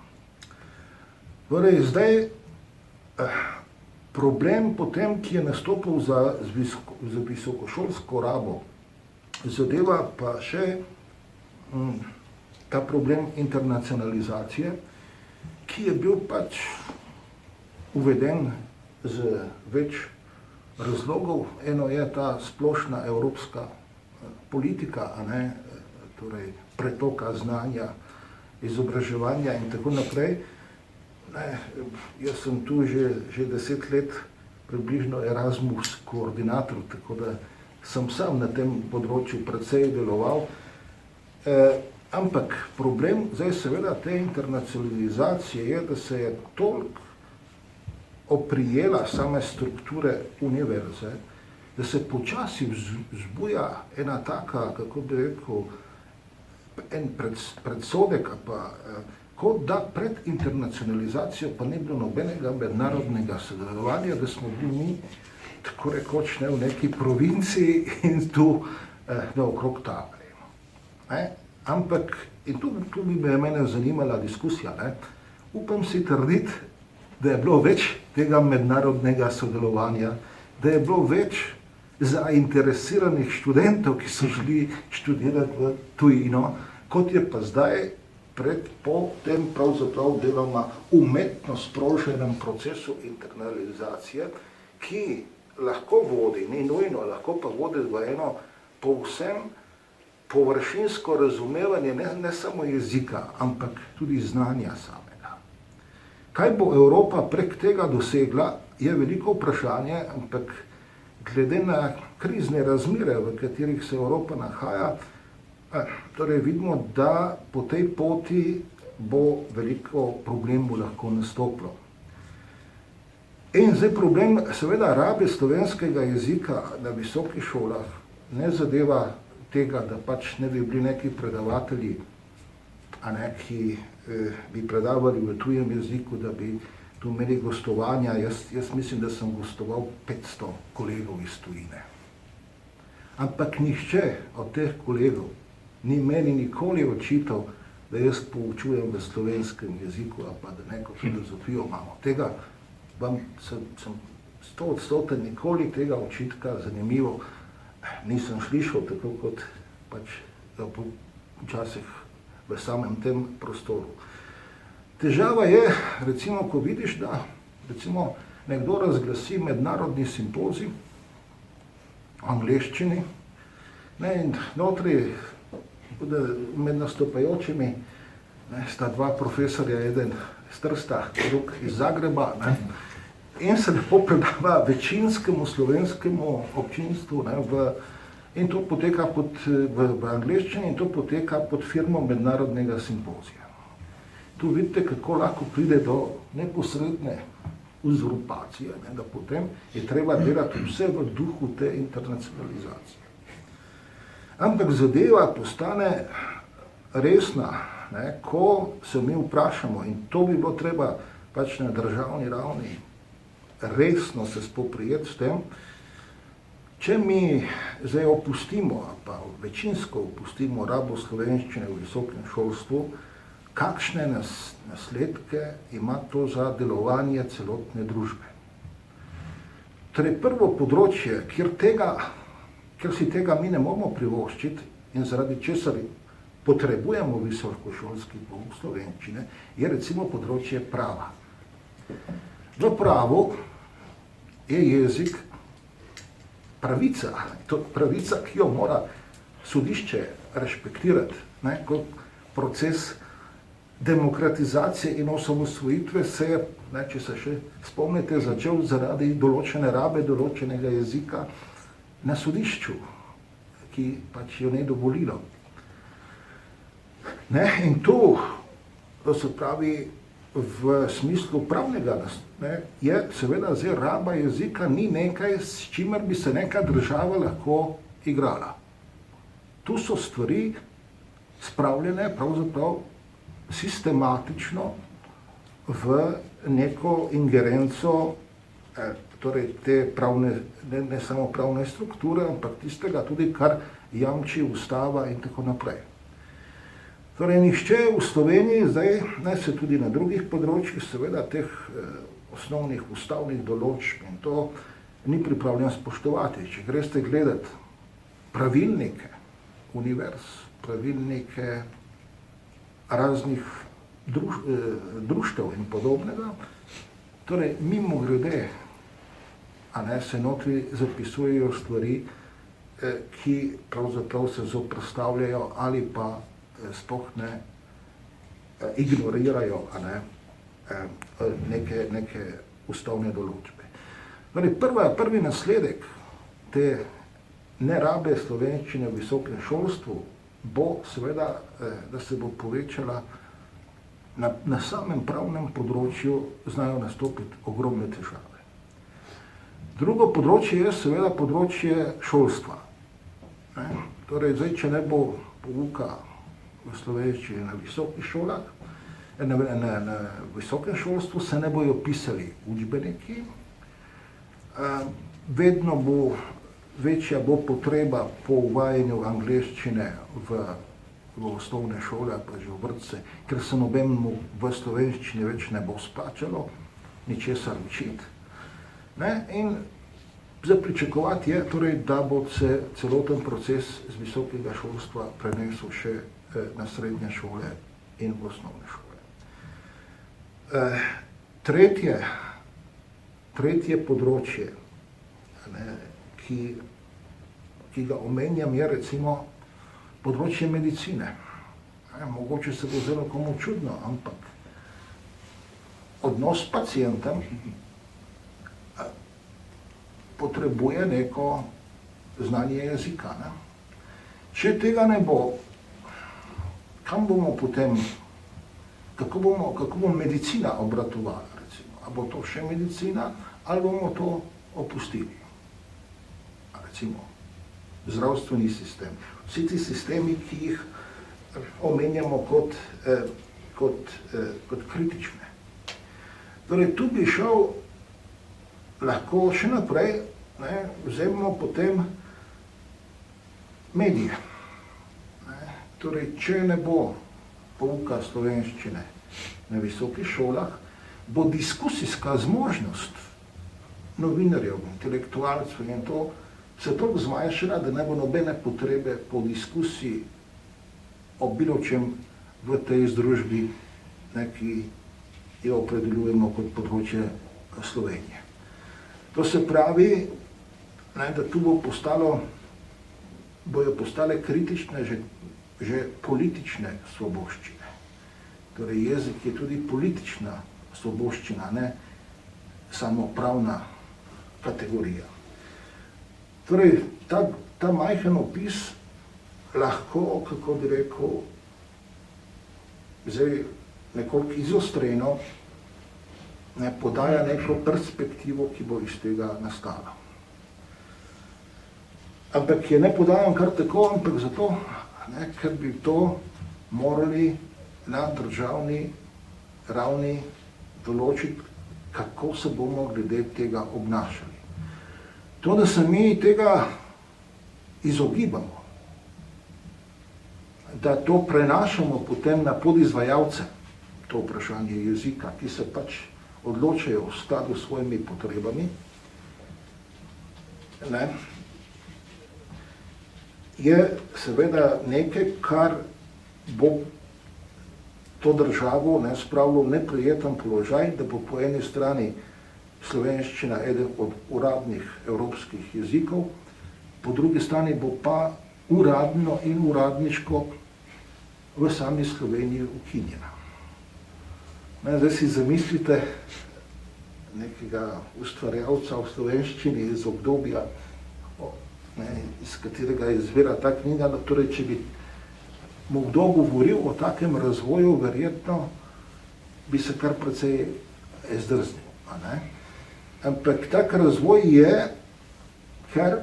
Torej, zdaj problem potem, ki je nastopil za visokošolsko rabo, zadeva pa še ta problem internacionalizacije, ki je bil pač uveden z več razlogov. Eno je ta splošna evropska politika, a ne, torej pretoka znanja, izobraževanja in tako naprej. Ne, jaz sem tu že 10 let približno Erasmus koordinator, tako da sem sam na tem področju precej deloval. Ampak problem zdaj seveda te internacionalizacije je, da se je toliko oprijela same strukture univerze, da se počasi vzbuja ena taka, kako bi rekel, en predsodek, pa kot da pred internacionalizacijo pa ni bilo nobenega mednarodnega sodelovanja, da smo bili mi tako rekoč v neki provinciji in tu naokrog taborimo. Ampak, in tu bi mene zanimala diskusija, ne? Upam si trditi, da je bilo več tega mednarodnega sodelovanja, da je bilo več zainteresiranih študentov, ki so šli študirati v tujino, kot je pa zdaj po tem pravzaprav deloma umetno sproženem procesu internalizacije, ki lahko vodi, ni nujno, lahko pa vodi v eno povsem površinsko razumevanje ne samo jezika, ampak tudi znanja samega. Kaj bo Evropa prek tega dosegla, je veliko vprašanje, ampak glede na krizne razmere, v katerih se Evropa nahaja, torej vidimo, da po tej poti bo veliko problemov lahko nastopilo. In zdaj problem seveda rabe slovenskega jezika na visokih šolah ne zadeva tega, da pač ne bi bili neki predavatelji, ki bi predavali v tujem jeziku, da bi tu imeli gostovanja. Jaz mislim, da sem gostoval 500 kolegov iz tujine. Ampak nihče od teh kolegov ni meni nikoli očital, da jaz poučujem v slovenskem jeziku, ali pa da neko filozofijo imamo. Tega sem 100% nikoli tega očitka, zanimivo, nisem slišal, tako kot pač včasih v samem tem prostoru. Težava je, recimo, ko vidiš, da recimo nekdo razglasi mednarodni simpozij v angleščini, in notri med nastopajočimi sta dva profesorja, eden iz Trsta, drug iz Zagreba, in se lepo predava večinskemu slovenskemu občinstvu, ne, in to poteka v angleščini in to poteka pod firmo mednarodnega simpozija. Tu vidite, kako lahko pride do neposredne uzurpacije, ne, da potem je treba delati vse v duhu te internacionalizacije. Ampak zadeva postane resna, ne, ko se mi vprašamo, in to bi bilo treba pač na državni ravni resno se spoprijeti s tem, če mi zdaj opustimo, pa večinsko opustimo rabo slovenščine v visokem šolstvu, kakšne nasledke ima to za delovanje celotne družbe. Torej, prvo področje, ker si tega mi ne moramo privoščiti in zaradi česar potrebujemo visokošolski pouk slovenščine, je recimo področje prava. V pravu je jezik pravica, pravica, ki jo mora sodišče respektirati, ne, kot proces demokratizacije in osamosvojitve se je, ne, če se še spomnite, začel zaradi določene rabe določenega jezika na sodišču, ki pač jo ne dovolilo. Ne, in to se pravi v smislu pravnega, ne, je seveda zdaj raba jezika ni nekaj, s čimer bi se neka država lahko igrala. Tu so stvari spravljene pravzaprav sistematično v neko ingerenco, torej te pravne, ne samo pravne strukture, ampak tistega tudi, kar jamči ustava in tako naprej. Torej, nihče v Sloveniji zdaj, ne, se tudi na drugih področjih, seveda teh osnovnih ustavnih določb in to ni pripravljen spoštovati. Če greste gledati pravilnike univerz, pravilnike raznih društev in podobnega, torej mimogrede, a ne, se notri zapisujejo stvari, ki pravzaprav se zoperstavljajo ali pa sploh ne ignorirajo, a ne, neke ustavne določbe. Torej, prvi nasledek te nerabe slovenščine v visokem šolstvu bo seveda, da se bo povečala na samem pravnem področju, znajo nastopiti ogromne težave. Drugo področje je seveda področje šolstva. Ne? Torej, zdaj, če ne bo pouka v slovenščini na visokih šolah, na visokem šolstvu se ne bojo pisali učbeniki, vedno večja bo potreba po uvajanju angleščine v osnovne šole, pa že v vrtce, ker se nobenemu v slovenščini več ne bo splačalo ničesar učiti. Ne? In za pričakovati je, torej, da bo se celoten proces z visokega šolstva prenesel še na srednje šole in v osnovne šole. Tretje področje, ne, ki ga omenjam, je recimo področje medicine. Mogoče se bo zelo komu čudno, ampak odnos s pacientom potrebuje neko znanje jezika. Ne? Če tega ne bo, kam bomo potem, kako bo medicina obratovala, recimo? A bo to še medicina, ali bomo to opustili? Recimo, zdravstveni sistem. Vsi ti sistemi, ki jih omenjamo kot kritične. Torej, tu bi šel lahko še naprej, ne, vzemimo potem medije. Torej, če ne bo pouka slovenščine na visokih šolah, bo diskusijska zmožnost novinarjev, intelektualcev in to se toliko zmanjšala, da ne bo nobene potrebe po diskusiji o bilo čem v tej združbi, ne, ki jo opredeljujemo kot področje Slovenije. To se pravi, ne, da tu bojo postale kritične že politične svoboščine. Torej, jezik je tudi politična svoboščina, ne samopravna kategorija. Torej, ta majhen opis lahko, kako bi rekel, zdaj nekoliko izostreno podaja neko perspektivo, ki bo iz tega nastala. Ampak je ne podajam kar tako, ampak zato, ker bi to morali na državni ravni določiti, kako se bomo glede tega obnašali. To, da se mi tega izogibamo, da to prenašamo potem na podizvajalce, to vprašanje jezika, ki se pač odločajo v skladu s svojimi potrebami, je seveda nekaj, kar bo to državo spravilo v neprijeten položaj, da bo po eni strani slovenščina eden od uradnih evropskih jezikov, po drugi strani bo pa uradno in uradniško v sami Sloveniji ukinjena. Zdaj si zamislite nekega ustvarjalca v slovenščini iz obdobja, iz katerega izvira ta knjiga, torej, če bi mu kdo govoril o takem razvoju, verjetno bi se kar precej zdrznil. Ampak tak razvoj je, ker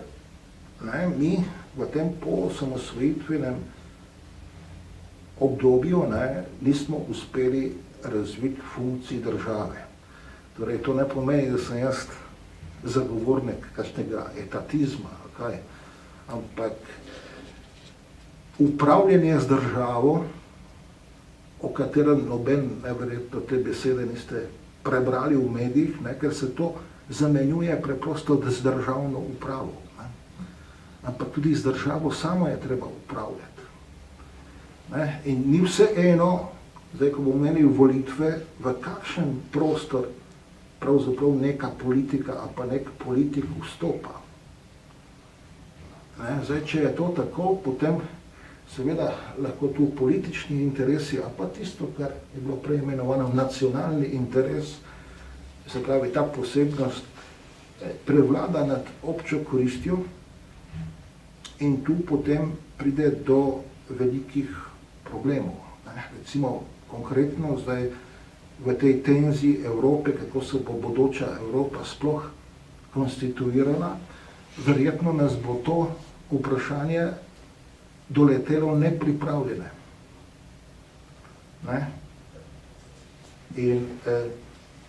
mi v tem poosamosvojitvenem obdobju nismo uspeli razviti funkcij države. Torej, to ne pomeni, da sem jaz zagovornik kakšnega etatizma, ampak upravljanje z državo, o katerem noben, neverjetno te besede niste prebrali v medijih, ker se to zamenjuje preprosto z državno upravo. Ampak tudi z državo samo je treba upravljati. In ni vse eno, zdaj, ko bomo imeli volitve, v kakšen prostor pravzaprav neka politika ali pa nek politik vstopa. Zdaj, če je to tako, potem seveda lahko tu politični interesi, ali pa tisto, kar je bilo prej imenovano nacionalni interes, se pravi ta posebnost, prevlada nad občo koristjo in tu potem pride do velikih problemov. Recimo konkretno zdaj v tej tenziji Evrope, kako se bo bodoča Evropa sploh konstituirala, verjetno nas bo to vprašanje doletelo nepripravljene. In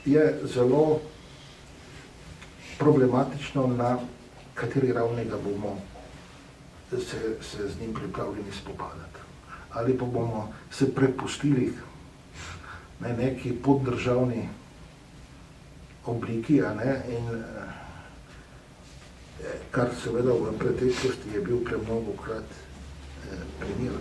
je zelo problematično, na kateri ravni ga bomo se z njim pripravljeni spopadati. Ali pa bomo se prepustili neki poddržavni obliki, in kar seveda v preteklosti je bil premnogokrat primer.